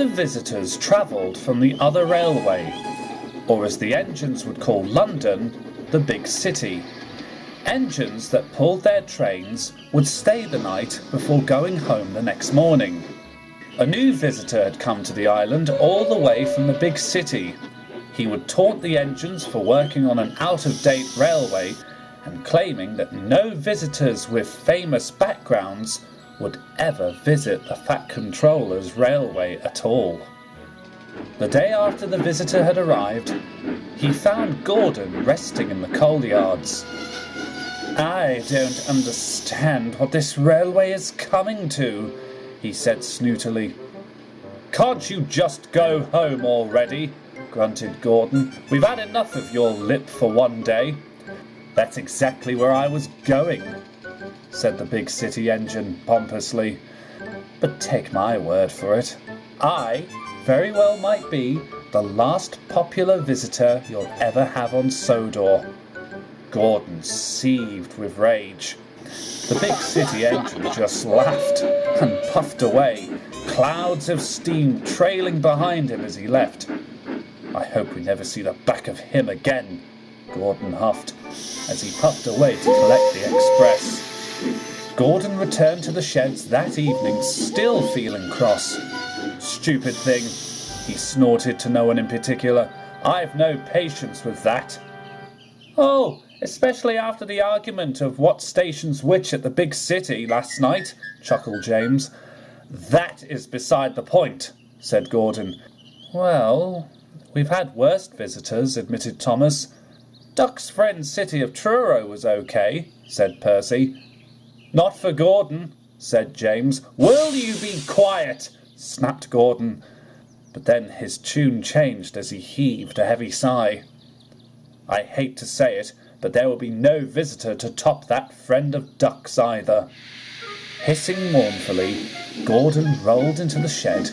lot of visitors travelled from the other railway, or as the engines would call London, the big city. Engines that pulled their trains would stay the night before going home the next morning. A new visitor had come to the island all the way from the big city. He would taunt the engines for working on an out-of-date railway and claiming that no visitors with famous backgrounds would ever visit the Fat Controller's railway at all. The day after the visitor had arrived, he found Gordon resting in the coal yards. "I don't understand what this railway is coming to," he said snootily. "Can't you just go home already?" grunted Gordon. "We've had enough of your lip for one day." "That's exactly where I was going," said the big city engine pompously. "But take my word for it, I very well might be the last popular visitor you'll ever have on Sodor." Gordon seethed with rage. The big city engine just laughed and puffed away, clouds of steam trailing behind him as he left. "I hope we never see the back of him again," Gordon huffed, as he puffed away to collect the express. Gordon returned to the sheds that evening, still feeling cross. "Stupid thing," he snorted to no one in particular. "I've no patience with that." "Oh, especially after the argument of what station's which at the big city last night," chuckled James. "That is beside the point," said Gordon. "Well, we've had worse visitors," admitted Thomas. "Duck's friend's city of Truro was okay," said Percy. "Not for Gordon," said James. "Will you be quiet?" snapped Gordon. But then his tune changed as he heaved a heavy sigh. "I hate to say it, but there will be no visitor to top that friend of Duck's either." Hissing mournfully, Gordon rolled into the shed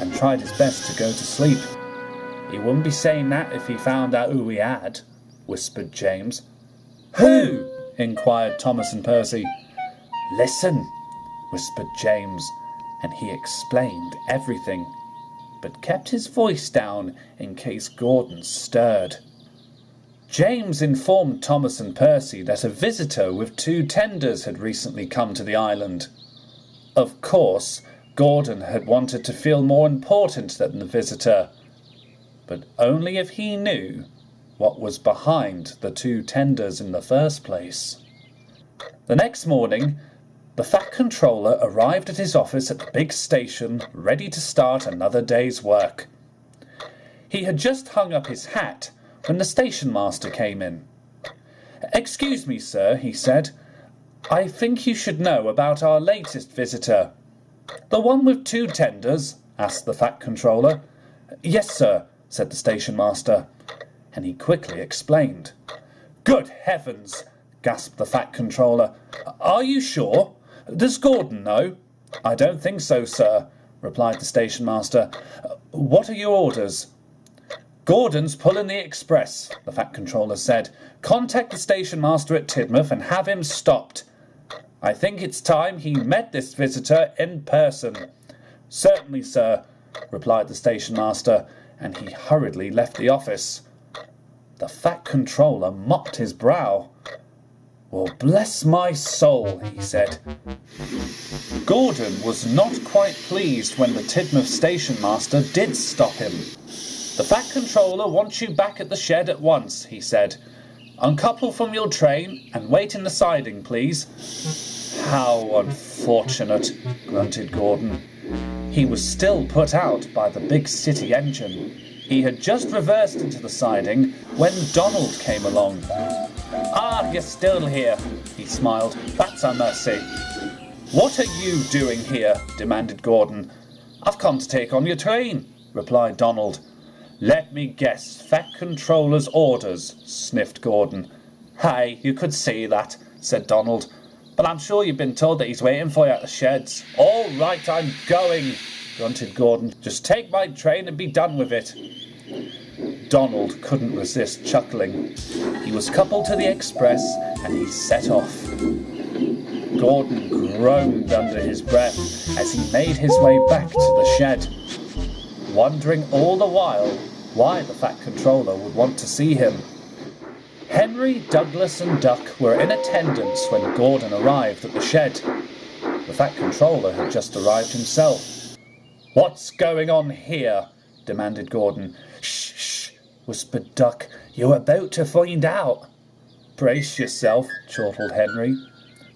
and tried his best to go to sleep. "He wouldn't be saying that if he found out who we had," whispered James. "Who?" inquired Thomas and Percy. "Listen," whispered James, and he explained everything, but kept his voice down in case Gordon stirred. James informed Thomas and Percy that a visitor with 2 tenders had recently come to the island. Of course, Gordon had wanted to feel more important than the visitor, but only if he knew what was behind the 2 tenders in the first place. The next morning, the Fat Controller arrived at his office at the big station, ready to start another day's work. He had just hung up his hat when the station master came in. "Excuse me, sir," he said. "I think you should know about our latest visitor." "The one with 2 tenders?" asked the Fat Controller. "Yes, sir," said the station master, and he quickly explained. "Good heavens!" gasped the Fat Controller. "Are you sure? Does Gordon know?" "I don't think so, sir," replied the station master. "What are your orders?" "Gordon's pulling the express," the Fat Controller said. "Contact the station master at Tidmouth and have him stopped. I think it's time he met this visitor in person." "Certainly, sir," replied the station master, and he hurriedly left the office. The Fat Controller mopped his brow. "Well, bless my soul," he said. Gordon was not quite pleased when the Tidmouth station master did stop him. "The Fat Controller wants you back at the shed at once," he said. "Uncouple from your train and wait in the siding, please." "How unfortunate," grunted Gordon. He was still put out by the big city engine. He had just reversed into the siding when Donald came along. "Ah, you're still here," he smiled. "That's a mercy." "What are you doing here?" demanded Gordon. "I've come to take on your train," replied Donald. "Let me guess, Fat Controller's orders," sniffed Gordon. "Aye, you could say that," said Donald. "But I'm sure you've been told that he's waiting for you at the sheds." "All right, I'm going," grunted Gordon. "Just take my train and be done with it." Donald couldn't resist chuckling. He was coupled to the express and he set off. Gordon groaned under his breath as he made his way back to the shed. wondering all the while why the Fat Controller would want to see him. Henry, Douglas and Duck were in attendance when Gordon arrived at the shed. The Fat Controller had just arrived himself. "What's going on here?" demanded Gordon. "Shh, shh," whispered Duck. "You're about to find out." "Brace yourself," chortled Henry.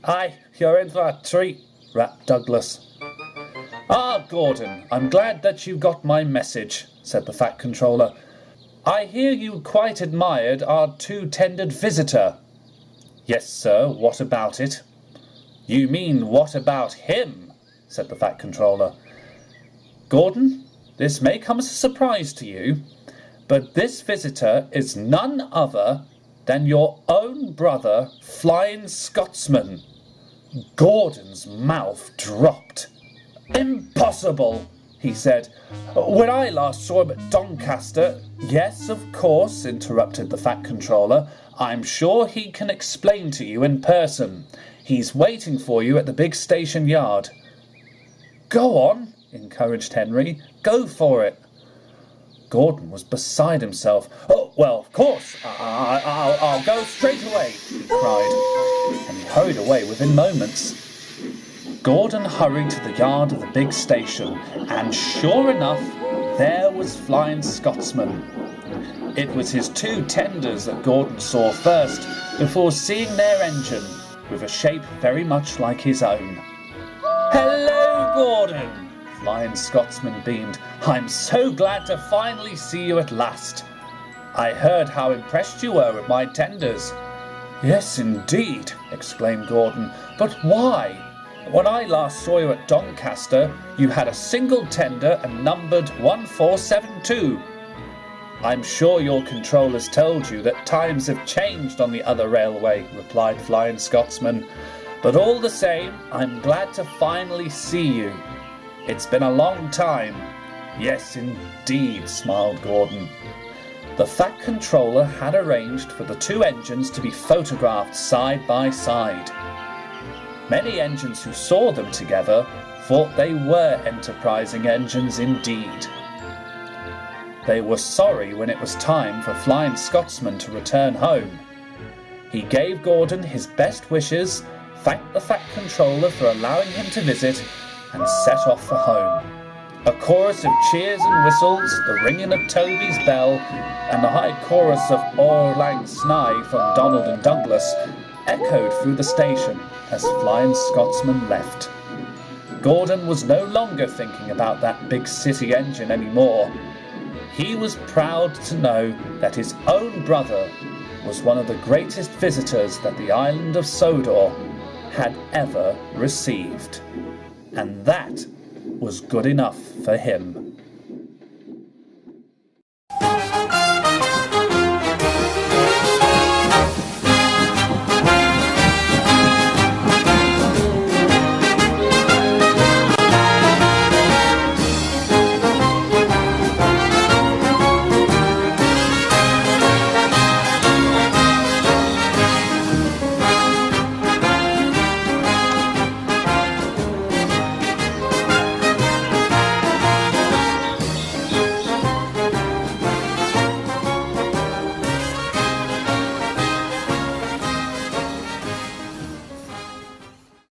"Aye, you're in for a treat," rapped Douglas. "Ah, Gordon, I'm glad that you got my message," said the Fat Controller. "I hear you quite admired our two-tendered visitor." "Yes, sir, what about it?" "You mean, what about him?" said the Fat Controller. "Gordon, this may come as a surprise to you, but this visitor is none other than your own brother, Flying Scotsman." Gordon's mouth dropped. "Impossible," he said. "When I last saw him at Doncaster—" "Yes, of course," interrupted the Fat Controller. "I'm sure he can explain to you in person. He's waiting for you at the big station yard." "Go on," encouraged Henry. "Go for it." Gordon was beside himself. "Oh, well, of course, I'll go straight away," he cried, and he hurried away within moments. Gordon hurried to the yard of the big station, and sure enough, there was Flying Scotsman. It was his two tenders that Gordon saw first, before seeing their engine, with a shape very much like his own. "Hello, Gordon!" Flying Scotsman beamed. "I'm so glad to finally see you at last. I heard how impressed you were with my tenders." "Yes, indeed," exclaimed Gordon. "But why? When I last saw you at Doncaster, you had a single tender and numbered 1472. "I'm sure your controllers told you that times have changed on the other railway," replied Flying Scotsman. "But all the same, I'm glad to finally see you. It's been a long time." "Yes, indeed," smiled Gordon. The Fat Controller had arranged for the two engines to be photographed side by side. Many engines who saw them together thought they were enterprising engines indeed. They were sorry when it was time for Flying Scotsman to return home. He gave Gordon his best wishes, thanked the Fat Controller for allowing him to visit, and set off for home. A chorus of cheers and whistles, the ringing of Toby's bell, and the high chorus of Auld Lang Syne from Donald and Douglas echoed through the station as Flying Scotsman left. Gordon was no longer thinking about that big city engine anymore. He was proud to know that his own brother was one of the greatest visitors that the island of Sodor had ever received. And that was good enough for him.